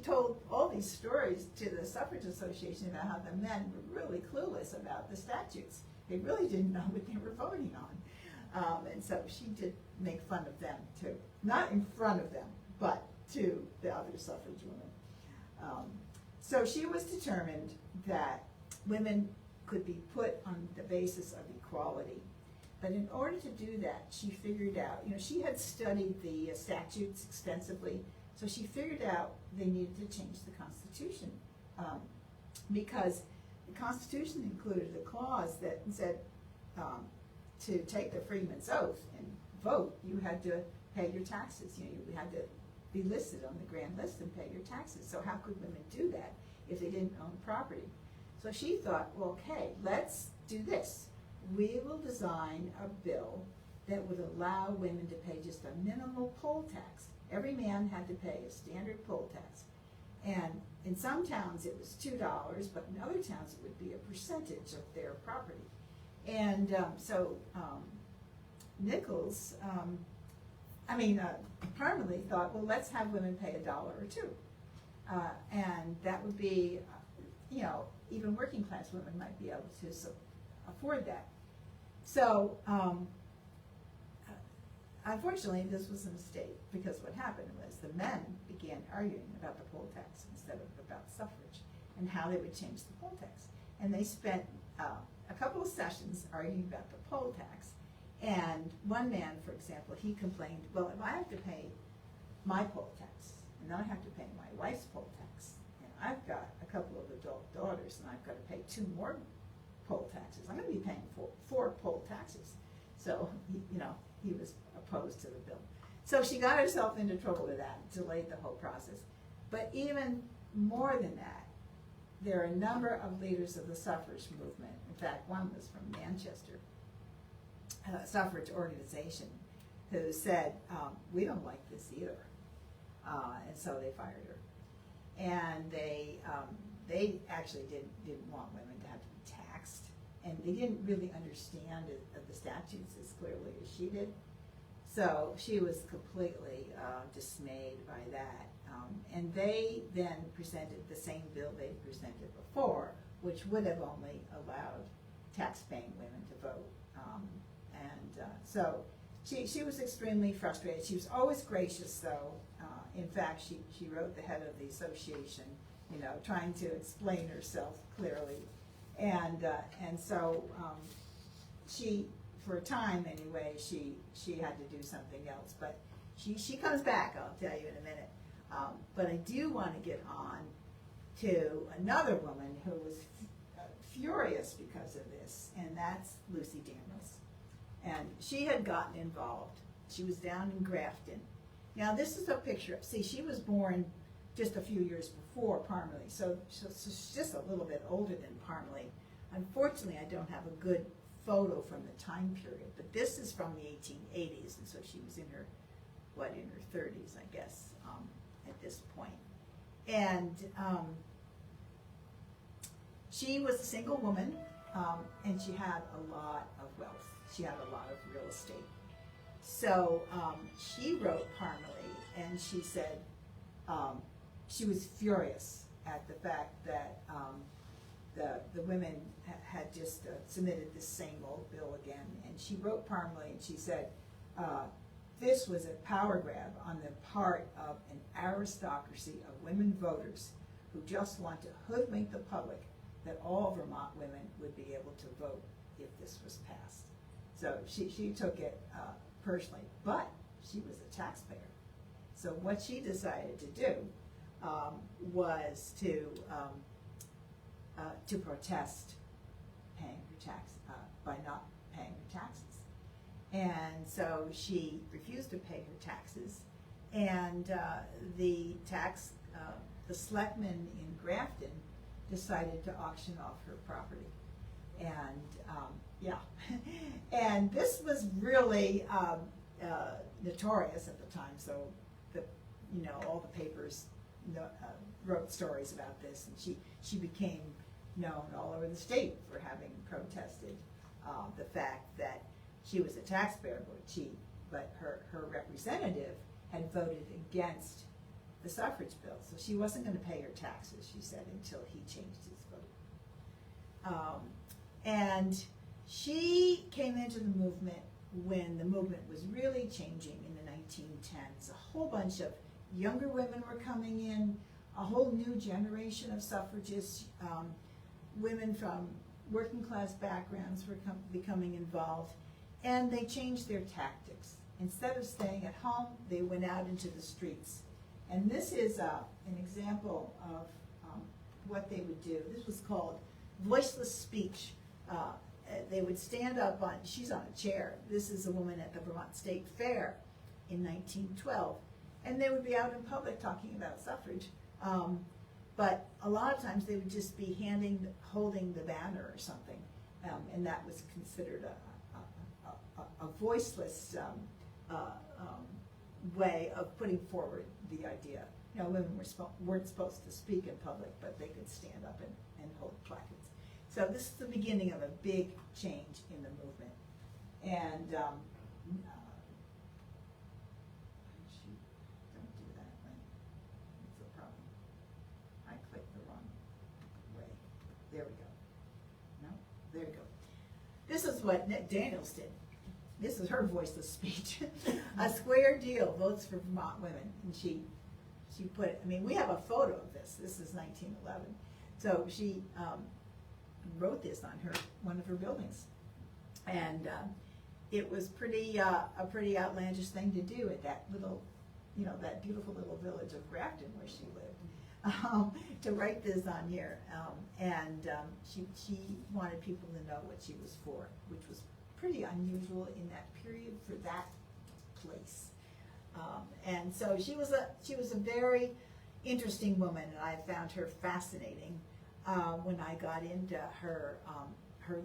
told all these stories to the Suffrage Association about how the men were really clueless about the statutes. They really didn't know what they were voting on. And so she did make fun of them too. Not in front of them, but to the other suffrage women. So she was determined that women could be put on the basis of equality. But in order to do that, she figured out, you know, she had studied the statutes extensively, so she figured out they needed to change the Constitution because the Constitution included a clause that said to take the freeman's oath and vote, you had to pay your taxes. You know, you had to be listed on the grand list and pay your taxes. So how could women do that if they didn't own property? So she thought, well, okay, let's do this. We will design a bill that would allow women to pay just a minimal poll tax. Every man had to pay a standard poll tax. And in some towns it was $2, but in other towns it would be a percentage of their property. And Nichols, Parmalee thought, well, let's have women pay $1 or $2. And that would be, even working class women might be able to afford that. So, unfortunately, this was a mistake because what happened was the men began arguing about the poll tax instead of about suffrage and how they would change the poll tax. And they spent a couple of sessions arguing about the poll tax. And one man, for example, he complained, well, if I have to pay my poll tax, and then I have to pay my wife's poll tax, and I've got a couple of adult daughters, and I've got to pay 2 more poll taxes. I'm going to be paying 4 poll taxes. So, he was opposed to the bill. So she got herself into trouble with that, delayed the whole process. But even more than that, there are a number of leaders of the suffrage movement. In fact, one was from Manchester, a suffrage organization, who said, we don't like this either. And so they fired her. And they actually didn't want women to have to be taxed. And they didn't really understand the statutes as clearly as she did. So she was completely dismayed by that. And they then presented the same bill they presented before, which would have only allowed tax-paying women to vote. So she was extremely frustrated. She was always gracious, though. In fact, she wrote the head of the association, trying to explain herself clearly. And so she, for a time anyway, she had to do something else. But she comes back, I'll tell you in a minute. But I do want to get on to another woman who was furious because of this, and that's Lucy Daniels. And she had gotten involved. She was down in Grafton. Now this is a picture. See, she was born just a few years before Parmalee, so she's just a little bit older than Parmalee. Unfortunately, I don't have a good photo from the time period, but this is from the 1880s, and so she was in her in her 30s, I guess, at this point. And she was a single woman, and she had a lot of wealth. She had a lot of real estate. So she wrote Parmalee, and she said she was furious at the fact that the women had just submitted the same old bill again. And she wrote Parmalee, and she said, this was a power grab on the part of an aristocracy of women voters who just want to hoodwink the public that all Vermont women would be able to vote if this was passed. So she took it personally, but she was a taxpayer. So what she decided to do was to protest paying her tax by not paying her taxes. And so she refused to pay her taxes, and the selectmen in Grafton decided to auction off her property. And yeah, and this was really notorious at the time. So all the papers wrote stories about this, and she became known all over the state for having protested the fact that she was a taxpayer, but her representative had voted against the suffrage bill, so she wasn't going to pay her taxes, she said, until he changed his vote. And she came into the movement when the movement was really changing in the 1910s. A whole bunch of younger women were coming in, a whole new generation of suffragists, women from working class backgrounds were becoming involved, and they changed their tactics. Instead of staying at home, they went out into the streets. And this is an example of what they would do. This was called voiceless speech. They would stand up on, she's on a chair. This is a woman at the Vermont State Fair in 1912. And they would be out in public talking about suffrage. But a lot of times they would just be holding the banner or something. And that was considered a voiceless way of putting forward the idea. Women weren't supposed to speak in public, but they could stand up and hold placards. So this is the beginning of a big change in the movement. And shoot, don't do that, right? That's the problem. I clicked the wrong way. There we go. No, there we go. This is what Daniels did. This is her voiceless speech. A square deal, votes for Vermont women. And she put it, we have a photo of this. This is 1911. So she wrote this on one of her buildings. And it was a pretty outlandish thing to do at that little, that beautiful little village of Grafton where she lived, to write this on here. She wanted people to know what she was for, which was pretty unusual in that period for that place. And so she was a very interesting woman, and I found her fascinating when I got into her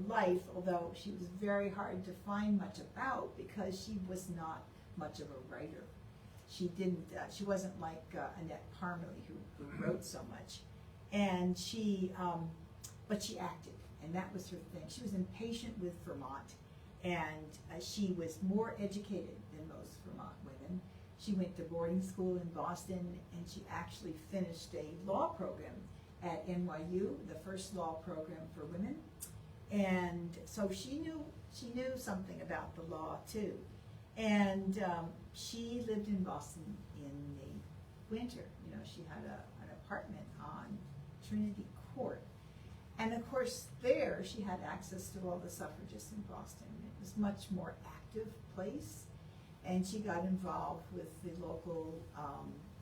life, although she was very hard to find much about because she was not much of a writer. She wasn't like Annette Parmalee who wrote so much, and but she acted, and that was her thing. She was impatient with Vermont, and she was more educated than most Vermont women. She went to boarding school in Boston, and she actually finished a law program at NYU, the first law program for women. And so she knew something about the law too. And she lived in Boston in the winter. She had an apartment on Trinity Court. And of course there she had access to all the suffragists in Boston. It was a much more active place. And she got involved with the local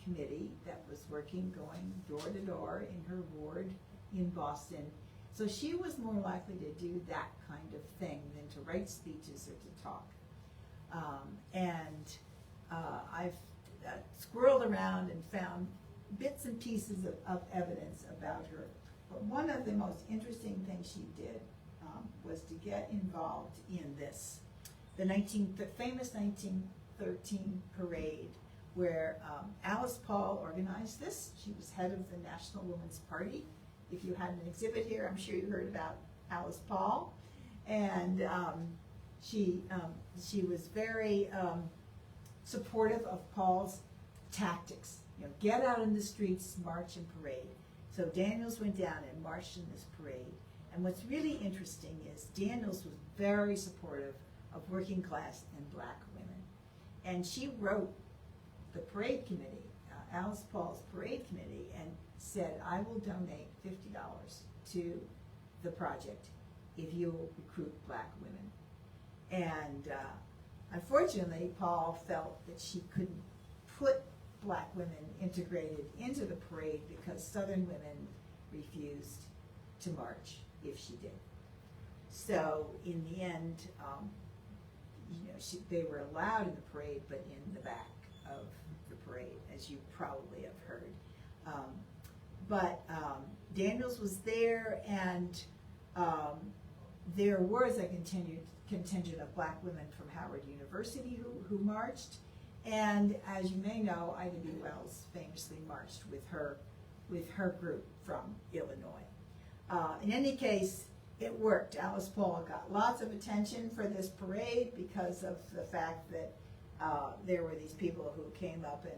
committee that was going door to door in her ward in Boston. So she was more likely to do that kind of thing than to write speeches or to talk. I've squirreled around and found bits and pieces of evidence about her. But one of the most interesting things she did was to get involved in this. The famous 13 parade where Alice Paul organized this. She was head of the National Women's Party. If you had an exhibit here, I'm sure you heard about Alice Paul. And she was very supportive of Paul's tactics. You know, get out in the streets, march and parade. So Daniels went down and marched in this parade. And what's really interesting is Daniels was very supportive of working class and black women. And she wrote the parade committee, Alice Paul's parade committee, and said, I will donate $50 to the project if you will recruit black women. And unfortunately, Paul felt that she couldn't put black women integrated into the parade because Southern women refused to march if she did. So in the end, they were allowed in the parade, but in the back of the parade, as you probably have heard. But Daniels was there, and there was a contingent of black women from Howard University who marched. And as you may know, Ida B. Wells famously marched with her group from Illinois. In any case, it worked. Alice Paul got lots of attention for this parade because of the fact that there were these people who came up and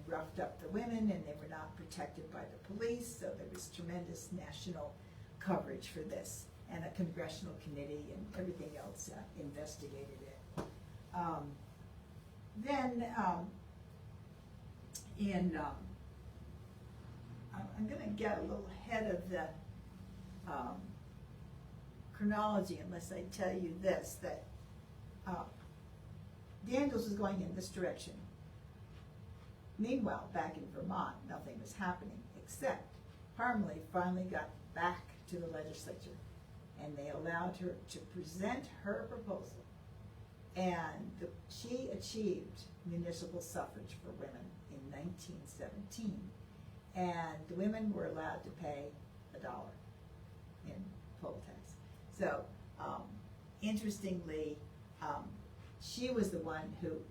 roughed up the women, and they were not protected by the police, so there was tremendous national coverage for this, and a congressional committee and everything else investigated it. I'm going to get a little ahead of the chronology unless I tell you this, that Daniels was going in this direction. Meanwhile, back in Vermont, nothing was happening, except Parmalee finally got back to the legislature, and they allowed her to present her proposal. And she achieved municipal suffrage for women in 1917, and the women were allowed to pay $1 in poll tax. So, interestingly, she was the one who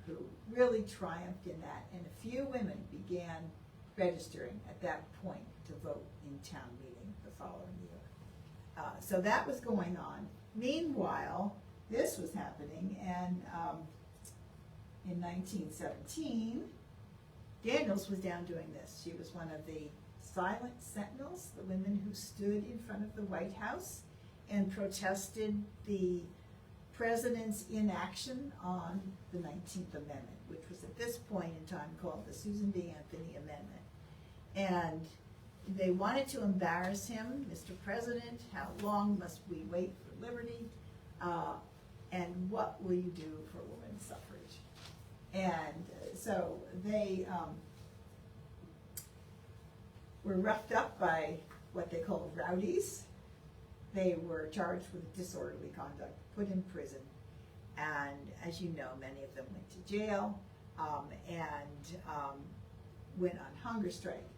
really triumphed in that, and a few women began registering at that point to vote in town meeting the following year. So that was going on. Meanwhile, this was happening, and in 1917, Daniels was down doing this. She was one of the silent sentinels, the women who stood in front of the White House and protested the president's inaction on the 19th Amendment, which was at this point in time called the Susan B. Anthony Amendment. And they wanted to embarrass him. Mr. President, how long must we wait for liberty? And what will you do for women's suffrage? And so they were roughed up by what they called rowdies. They were charged with disorderly conduct, put in prison, and as you know, many of them went to jail and went on hunger strike.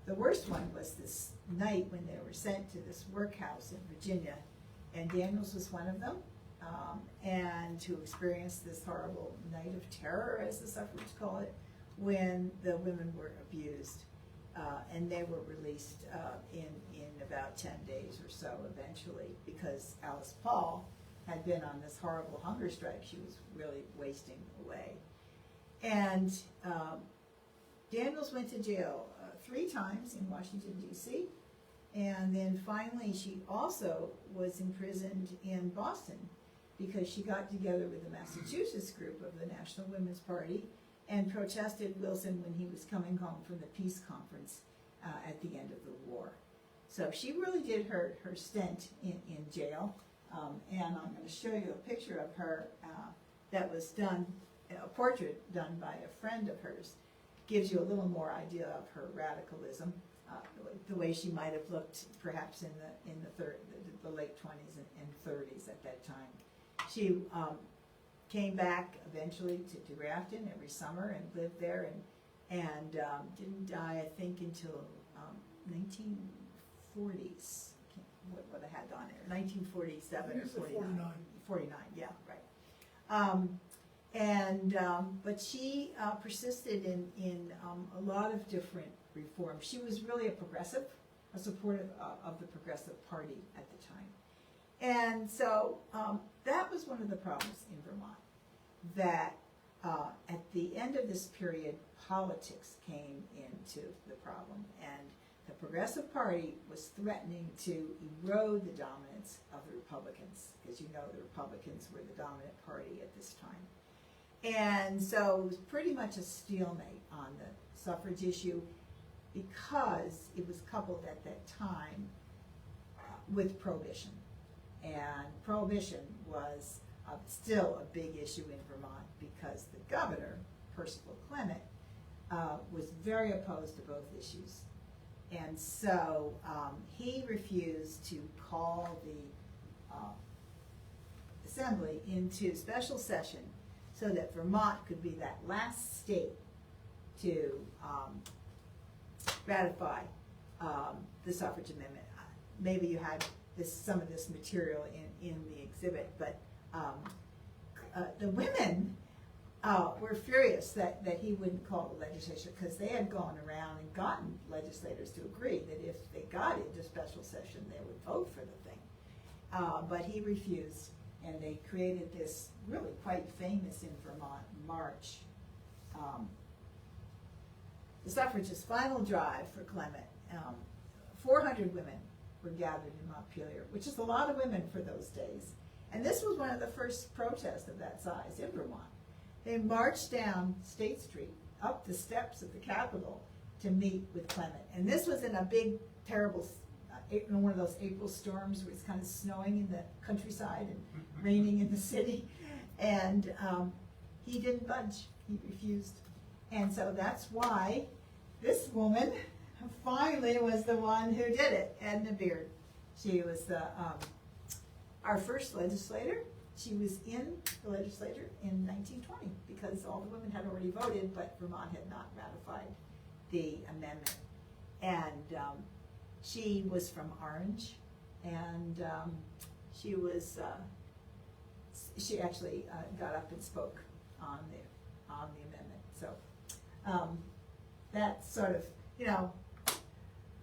The worst one was this night when they were sent to this workhouse in Virginia, and Daniels was one of them, and who experienced this horrible night of terror, as the suffragists call it, when the women were abused. And they were released in about 10 days or so eventually, because Alice Paul had been on this horrible hunger strike. She was really wasting away. And Daniels went to jail 3 times in Washington, D.C., and then finally she also was imprisoned in Boston because she got together with the Massachusetts group of the National Women's Party and protested Wilson when he was coming home from the peace conference at the end of the war. So she really did her stint in jail, and I'm going to show you a picture of her that was done, a portrait done by a friend of hers. Gives you a little more idea of her radicalism, the way she might have looked perhaps in the late 20s and 30s at that time. She came back eventually to Grafton every summer and lived there, and didn't die, I think, until 1940s. What I had on there, 1947 or 49. 49, yeah, right. And but she persisted in a lot of different reforms. She was really a progressive, a supporter of the Progressive Party at the time. And so that was one of the problems in Vermont, that at the end of this period, politics came into the problem, and the Progressive Party was threatening to erode the dominance of the Republicans, because you know the Republicans were the dominant party at this time. And so it was pretty much a stalemate on the suffrage issue, because it was coupled at that time with Prohibition. And Prohibition was still a big issue in Vermont, because the governor, Percival Clement, was very opposed to both issues. And so he refused to call the assembly into special session so that Vermont could be that last state to ratify the suffrage amendment. Maybe you had some of this material in the exhibit, but the women were furious that he wouldn't call the legislature, because they had gone around and gotten legislators to agree that if they got into special session, they would vote for the thing. But he refused, and they created this really quite famous in Vermont march. The suffragists' final drive for Clement, 400 women were gathered in Montpelier, which is a lot of women for those days. And this was one of the first protests of that size in Vermont. They marched down State Street, up the steps of the Capitol, to meet with Clement. And this was in a big, terrible, one of those April storms where it's kind of snowing in the countryside and raining in the city. And he didn't budge. He refused. And so that's why this woman finally was the one who did it, Edna Beard. She was our first legislator. She was in the legislature in 1920, because all the women had already voted, but Vermont had not ratified the amendment. And she was from Orange, and she actually got up and spoke on the amendment. So that sort of, you know,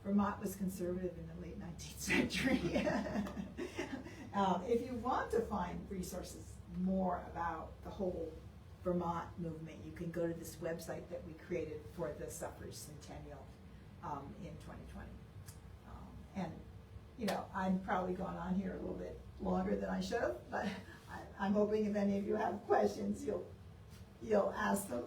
Vermont was conservative in the late 19th century. If you want to find resources more about the whole Vermont movement, you can go to this website that we created for the suffrage centennial in 2020. And, you know, I'm probably going on here a little bit longer than I should have, but I'm hoping if any of you have questions, you'll ask them.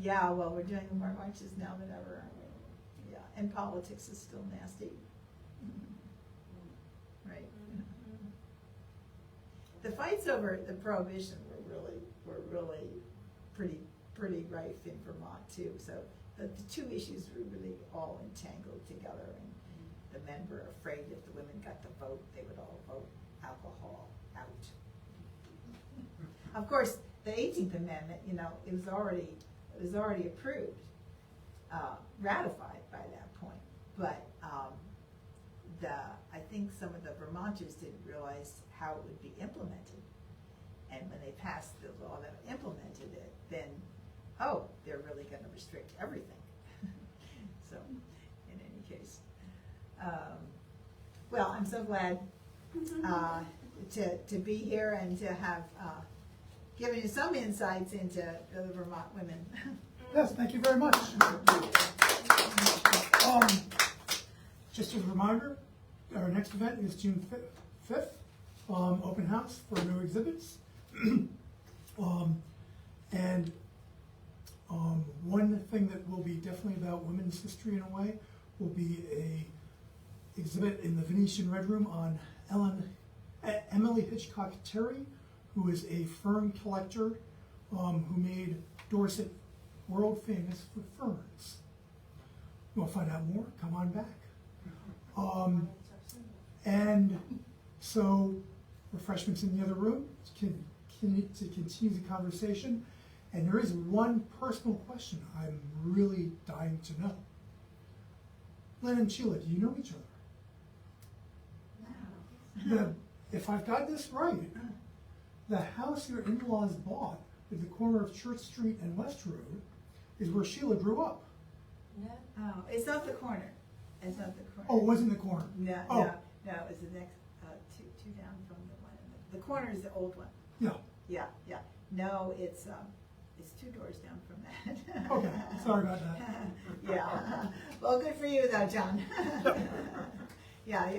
Yeah, well, we're doing more marches now than ever, aren't we? Yeah, and politics is still nasty. Right. The fights over the Prohibition were really pretty rife in Vermont too. So the two issues were really all entangled together, and the men were afraid if the women got the vote, they would all vote alcohol out. Of course, the 18th Amendment, you know, it was already approved, ratified by that point. But I think some of the Vermonters didn't realize how it would be implemented. And when they passed the law that implemented it, then, oh, they're really going to restrict everything. So, in any case. Well, I'm so glad to be here and to have given you some insights into the Vermont women. Yes, thank you very much. Just as a reminder, our next event is June 5th, open house for new exhibits. One thing that will be definitely about women's history in a way will be a exhibit in the Venetian Red Room on Emily Hitchcock Terry, who is a fern collector who made Dorset world famous for ferns. You want to find out more? Come on back. And so refreshments in the other room to continue the conversation. And there is one personal question I'm really dying to know. Len and Sheila, do you know each other? if I've got this right, the house your in-laws bought at the corner of Church Street and West Road is where Sheila grew up. No. Oh, it's not the corner. It's not the corner. Oh, it was in the corner. No, Oh. no, it was the next, two down from the one, the corner is the old one. Yeah. Yeah, yeah. No, it's 2 doors down from that. Okay, sorry about that. Yeah. Well, good for you though, John. Yeah,